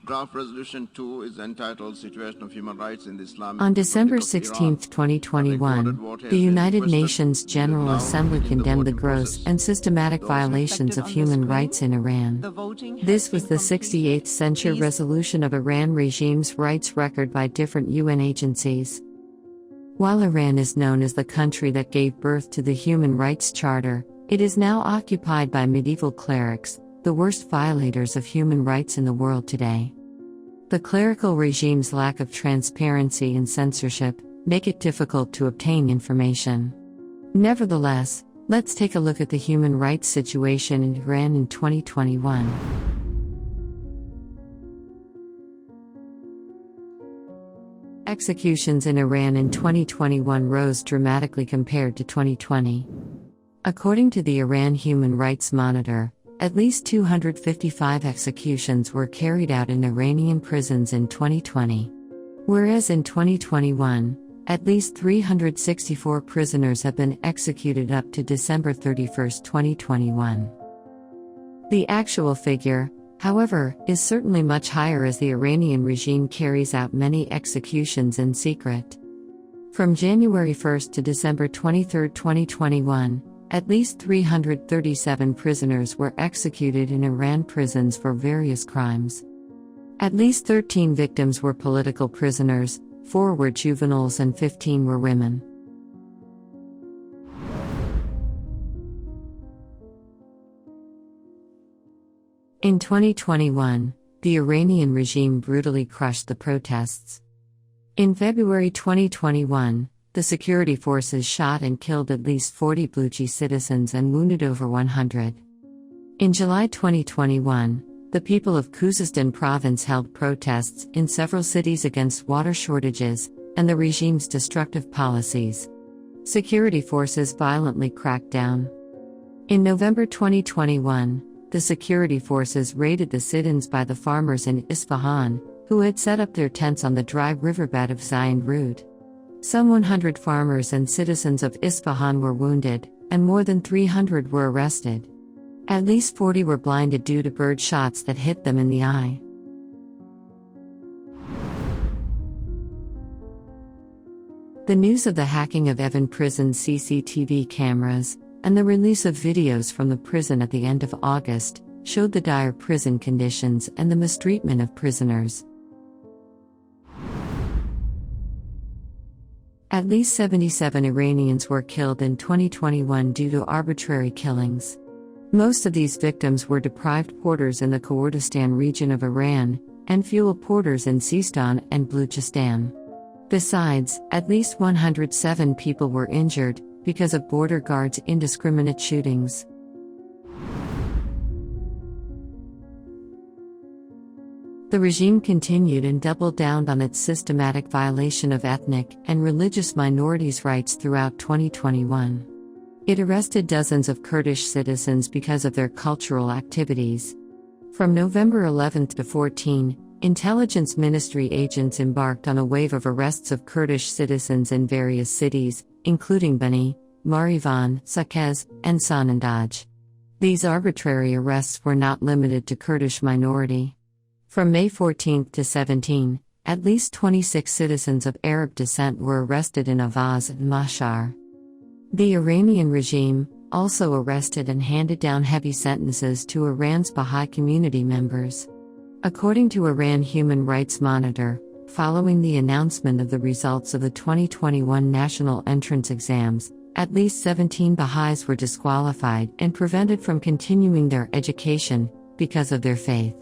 Draft Resolution 2 is entitled Situation of Human Rights in the Islamic On Republic December of 16, Iran. 2021, the United Nations General Assembly condemned the gross and systematic violations of human rights in Iran. This was the 68th censure resolution of Iran regime's rights record by different UN agencies. While Iran is known as the country that gave birth to the Human Rights Charter, it is now occupied by medieval clerics, the worst violators of human rights in the world today. The clerical regime's lack of transparency and censorship make it difficult to obtain information. Nevertheless, let's take a look at the human rights situation in Iran in 2021. Executions in Iran in 2021 rose dramatically compared to 2020. According to the Iran Human Rights Monitor, at least 255 executions were carried out in Iranian prisons in 2020. Whereas in 2021, at least 364 prisoners have been executed up to December 31, 2021. The actual figure, however, is certainly much higher as the Iranian regime carries out many executions in secret. From January 1 to December 23, 2021, at least 337 prisoners were executed in Iran prisons for various crimes. At least 13 victims were political prisoners, 4 were juveniles and 15 were women. In 2021, the Iranian regime brutally crushed the protests. In February 2021, the security forces shot and killed at least 40 Baluchi citizens and wounded over 100. In July 2021, the people of Khuzestan province held protests in several cities against water shortages and the regime's destructive policies. Security forces violently cracked down. In November 2021, the security forces raided the sit-ins by the farmers in Isfahan, who had set up their tents on the dry riverbed of Zion Rud. Some 100 farmers and citizens of Isfahan were wounded, and more than 300 were arrested. At least 40 were blinded due to bird shots that hit them in the eye. The news of the hacking of Evin prison's CCTV cameras, and the release of videos from the prison at the end of August, showed the dire prison conditions and the mistreatment of prisoners. At least 77 Iranians were killed in 2021 due to arbitrary killings. Most of these victims were deprived porters in the Kurdistan region of Iran, and fuel porters in Sistan and Baluchistan. Besides, at least 107 people were injured because of border guards' indiscriminate shootings. The regime continued and doubled down on its systematic violation of ethnic and religious minorities' rights throughout 2021. It arrested dozens of Kurdish citizens because of their cultural activities. From November 11 to 14, Intelligence Ministry agents embarked on a wave of arrests of Kurdish citizens in various cities, including Bani, Marivan, Sakez, and Sanandaj. These arbitrary arrests were not limited to Kurdish minority. From May 14 to 17, at least 26 citizens of Arab descent were arrested in Avaz and Mashhar. The Iranian regime also arrested and handed down heavy sentences to Iran's Baha'i community members. According to Iran Human Rights Monitor, following the announcement of the results of the 2021 national entrance exams, at least 17 Baha'is were disqualified and prevented from continuing their education because of their faith.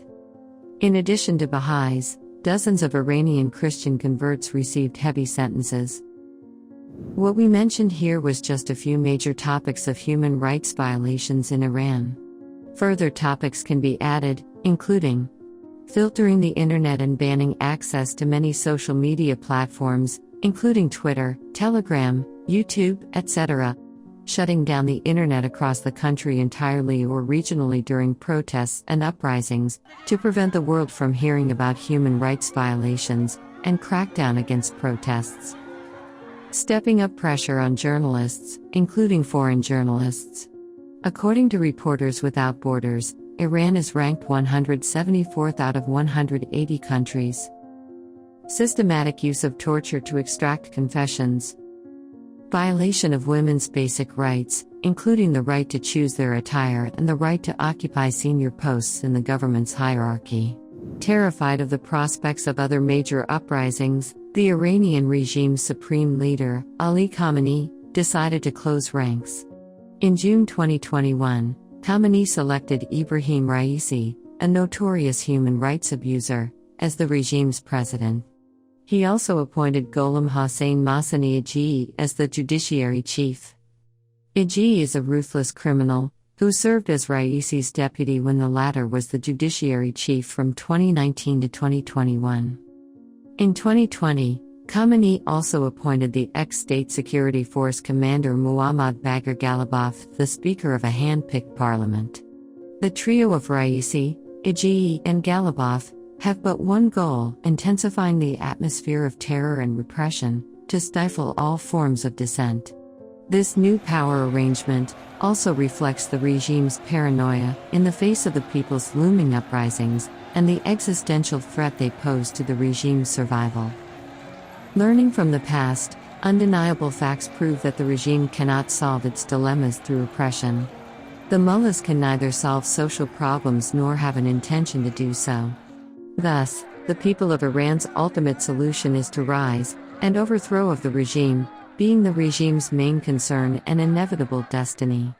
In addition to Baha'is, dozens of Iranian Christian converts received heavy sentences. What we mentioned here was just a few major topics of human rights violations in Iran. Further topics can be added, including filtering the internet and banning access to many social media platforms, including Twitter, Telegram, YouTube, etc., shutting down the internet across the country entirely or regionally during protests and uprisings, to prevent the world from hearing about human rights violations, and crackdown against protests. Stepping up pressure on journalists, including foreign journalists. According to Reporters Without Borders, Iran is ranked 174th out of 180 countries. Systematic use of torture to extract confessions. Violation of women's basic rights, including the right to choose their attire and the right to occupy senior posts in the government's hierarchy. Terrified of the prospects of other major uprisings, the Iranian regime's supreme leader, Ali Khamenei, decided to close ranks. In June 2021, Khamenei selected Ibrahim Raisi, a notorious human rights abuser, as the regime's president. He also appointed Gholam Hossein Mohseni Aji as the judiciary chief. Aji is a ruthless criminal, who served as Raisi's deputy when the latter was the judiciary chief from 2019 to 2021. In 2020, Khamenei also appointed the ex-State Security Force commander Muhammad Bagher Ghalibaf the Speaker of a hand-picked parliament. The trio of Raisi, Aji, and Ghalibaf have but one goal: intensifying the atmosphere of terror and repression, to stifle all forms of dissent. This new power arrangement also reflects the regime's paranoia in the face of the people's looming uprisings and the existential threat they pose to the regime's survival. Learning from the past, undeniable facts prove that the regime cannot solve its dilemmas through oppression. The mullahs can neither solve social problems nor have an intention to do so. Thus, the people of Iran's ultimate solution is to rise and overthrow of the regime, being the regime's main concern and inevitable destiny.